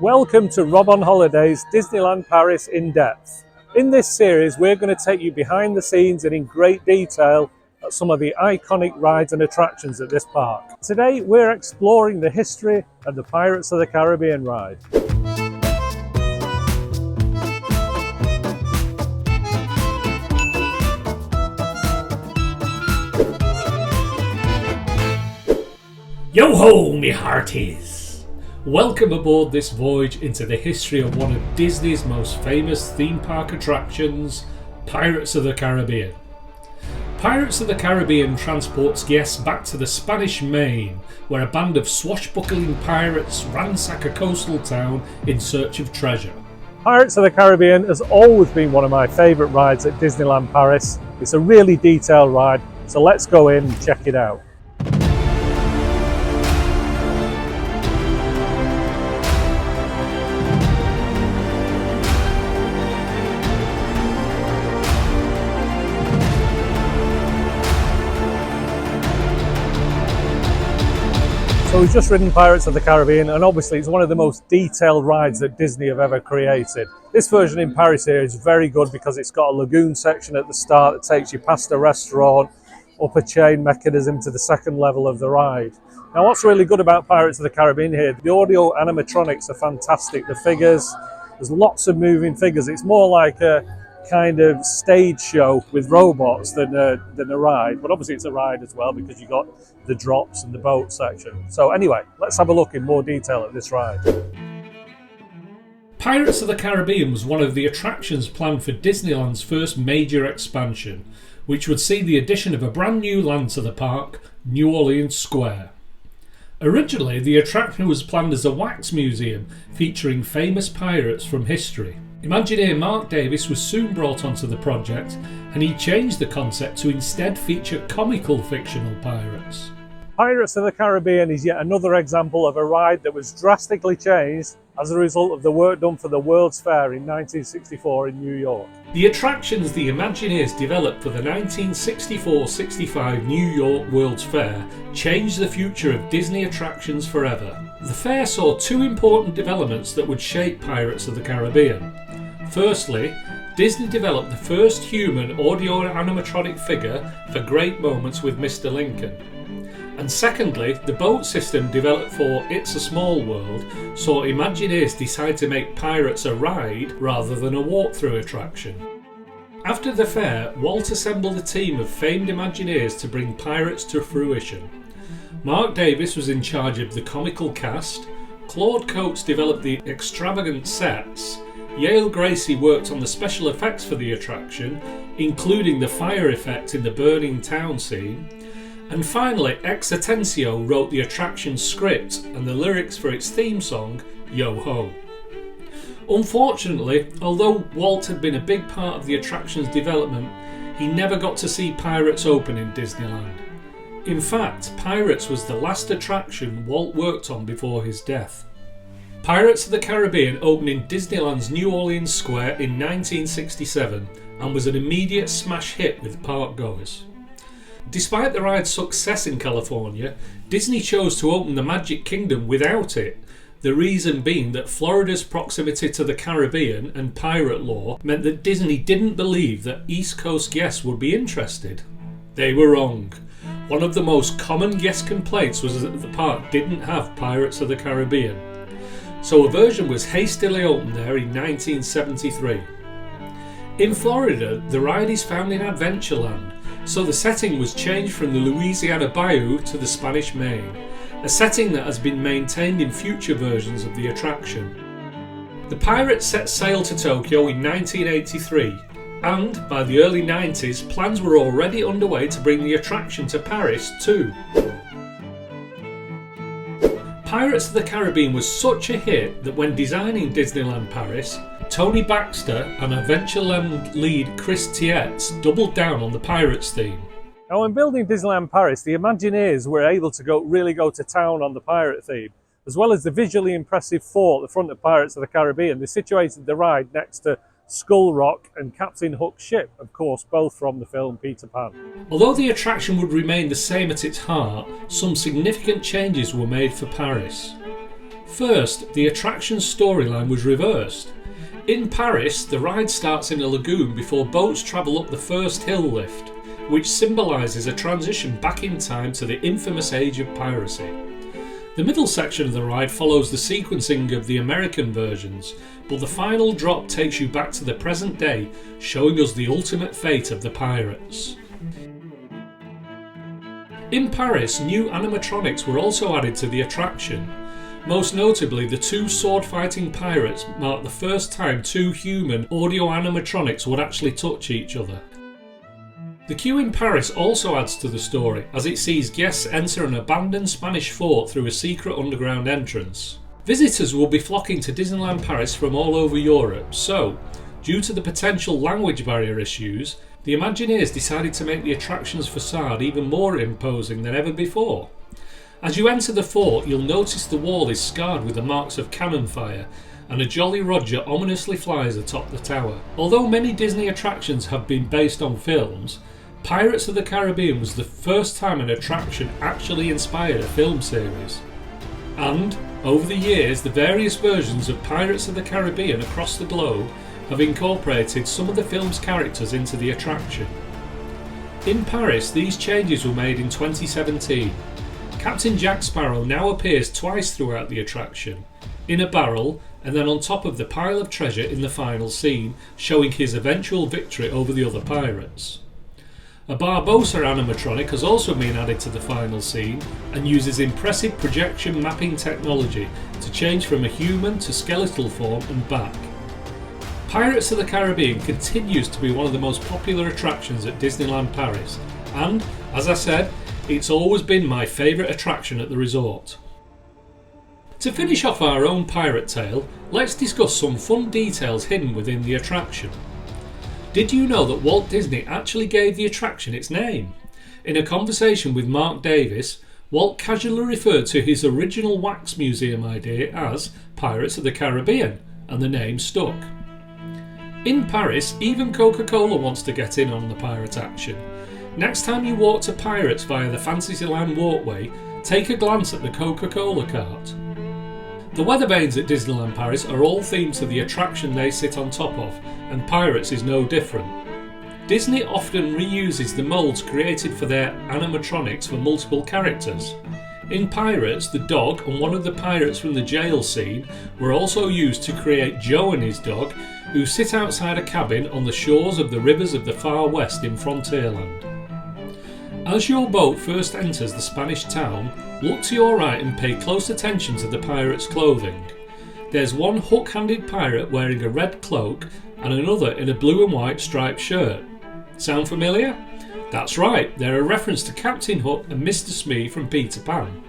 Welcome to Rob on Holiday's Disneyland Paris In Depth. In this series, we're going to take you behind the scenes and in great detail at some of the iconic rides and attractions at this park. Today, we're exploring the history of the Pirates of the Caribbean ride. Yo-ho, me hearties! Welcome aboard this voyage into the history of one of Disney's most famous theme park attractions, Pirates of the Caribbean. Pirates of the Caribbean transports guests back to the Spanish Main, where a band of swashbuckling pirates ransack a coastal town in search of treasure. Pirates of the Caribbean has always been one of my favourite rides at Disneyland Paris. It's a really detailed ride, so let's go in and check it out. So we've just ridden Pirates of the Caribbean, and obviously it's one of the most detailed rides that Disney have ever created. This version in Paris here is very good because it's got a lagoon section at the start that takes you past a restaurant, up a chain mechanism to the second level of the ride. Now what's really good about Pirates of the Caribbean here, the audio animatronics are fantastic, the figures, there's lots of moving figures. It's more like a kind of stage show with robots than a ride, but obviously it's a ride as well because you got the drops and the boat section. So anyway, let's have a look in more detail at this ride. Pirates of the Caribbean was one of the attractions planned for Disneyland's first major expansion, which would see the addition of a brand new land to the park, New Orleans Square. Originally, the attraction was planned as a wax museum featuring famous pirates from history. Imagineer Mark Davis was soon brought onto the project, and he changed the concept to instead feature comical fictional pirates. Pirates of the Caribbean is yet another example of a ride that was drastically changed as a result of the work done for the World's Fair in 1964 in New York. The attractions the Imagineers developed for the 1964-65 New York World's Fair changed the future of Disney attractions forever. The fair saw two important developments that would shape Pirates of the Caribbean. Firstly, Disney developed the first human audio animatronic figure for Great Moments with Mr. Lincoln. And secondly, the boat system developed for It's a Small World saw Imagineers decide to make Pirates a ride rather than a walkthrough attraction. After the fair, Walt assembled a team of famed Imagineers to bring Pirates to fruition. Mark Davis was in charge of the comical cast, Claude Coates developed the extravagant sets, Yale Gracie worked on the special effects for the attraction, including the fire effect in the burning town scene, and finally Ex Atencio wrote the attraction's script and the lyrics for its theme song, Yo Ho. Unfortunately, although Walt had been a big part of the attraction's development, he never got to see Pirates open in Disneyland. In fact, Pirates was the last attraction Walt worked on before his death. Pirates of the Caribbean opened in Disneyland's New Orleans Square in 1967 and was an immediate smash hit with park goers. Despite the ride's success in California, Disney chose to open the Magic Kingdom without it, the reason being that Florida's proximity to the Caribbean and pirate lore meant that Disney didn't believe that East Coast guests would be interested. They were wrong. One of the most common guest complaints was that the park didn't have Pirates of the Caribbean, so a version was hastily opened there in 1973. In Florida, the ride is found in Adventureland, so the setting was changed from the Louisiana Bayou to the Spanish Main, a setting that has been maintained in future versions of the attraction. The Pirates set sail to Tokyo in 1983, and by the early 90s, plans were already underway to bring the attraction to Paris too. Pirates of the Caribbean was such a hit that when designing Disneyland Paris, Tony Baxter and Adventureland lead Chris Tietz doubled down on the Pirates theme. Now when building Disneyland Paris, the Imagineers were able to really go to town on the pirate theme. As well as the visually impressive fort at the front of Pirates of the Caribbean, they situated the ride next to Skull Rock and Captain Hook's ship, of course, both from the film Peter Pan. Although the attraction would remain the same at its heart, some significant changes were made for Paris. First, the attraction's storyline was reversed. In Paris, the ride starts in a lagoon before boats travel up the first hill lift, which symbolises a transition back in time to the infamous age of piracy. The middle section of the ride follows the sequencing of the American versions, but the final drop takes you back to the present day, showing us the ultimate fate of the pirates. In Paris, new animatronics were also added to the attraction. Most notably, the two sword-fighting pirates marked the first time two human audio animatronics would actually touch each other. The queue in Paris also adds to the story, as it sees guests enter an abandoned Spanish fort through a secret underground entrance. Visitors will be flocking to Disneyland Paris from all over Europe, so, due to the potential language barrier issues, the Imagineers decided to make the attraction's facade even more imposing than ever before. As you enter the fort, you'll notice the wall is scarred with the marks of cannon fire, and a Jolly Roger ominously flies atop the tower. Although many Disney attractions have been based on films, Pirates of the Caribbean was the first time an attraction actually inspired a film series. And, over the years, the various versions of Pirates of the Caribbean across the globe have incorporated some of the film's characters into the attraction. In Paris, these changes were made in 2017. Captain Jack Sparrow now appears twice throughout the attraction, in a barrel and then on top of the pile of treasure in the final scene, showing his eventual victory over the other pirates. A Barbossa animatronic has also been added to the final scene and uses impressive projection mapping technology to change from a human to skeletal form and back. Pirates of the Caribbean continues to be one of the most popular attractions at Disneyland Paris, and, as I said, it's always been my favourite attraction at the resort. To finish off our own pirate tale, let's discuss some fun details hidden within the attraction. Did you know that Walt Disney actually gave the attraction its name? In a conversation with Mark Davis, Walt casually referred to his original wax museum idea as Pirates of the Caribbean, and the name stuck. In Paris, even Coca-Cola wants to get in on the pirate action. Next time you walk to Pirates via the Fantasyland walkway, take a glance at the Coca-Cola cart. The weather vanes at Disneyland Paris are all themed to the attraction they sit on top of, and Pirates is no different. Disney often reuses the moulds created for their animatronics for multiple characters. In Pirates, the dog and one of the pirates from the jail scene were also used to create Joe and his dog, who sit outside a cabin on the shores of the rivers of the far west in Frontierland. As your boat first enters the Spanish town, look to your right and pay close attention to the pirate's clothing. There's one hook-handed pirate wearing a red cloak and another in a blue and white striped shirt. Sound familiar? That's right, they're a reference to Captain Hook and Mr. Smee from Peter Pan.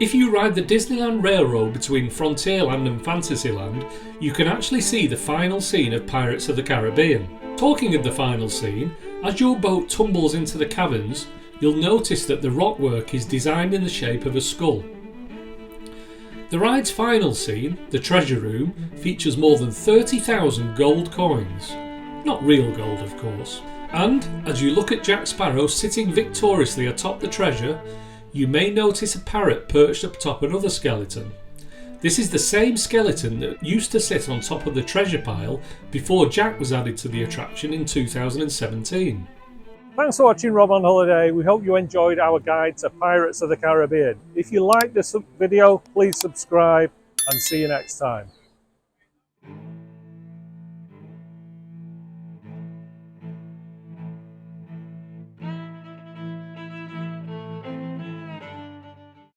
If you ride the Disneyland Railroad between Frontierland and Fantasyland, you can actually see the final scene of Pirates of the Caribbean. Talking of the final scene, as your boat tumbles into the caverns, you'll notice that the rockwork is designed in the shape of a skull. The ride's final scene, the treasure room, features more than 30,000 gold coins. Not real gold, of course. And, as you look at Jack Sparrow sitting victoriously atop the treasure, you may notice a parrot perched atop another skeleton. This is the same skeleton that used to sit on top of the treasure pile before Jack was added to the attraction in 2017. Thanks for watching Rob on Holiday. We hope you enjoyed our guide to Pirates of the Caribbean. If you liked this video, please subscribe and see you next time.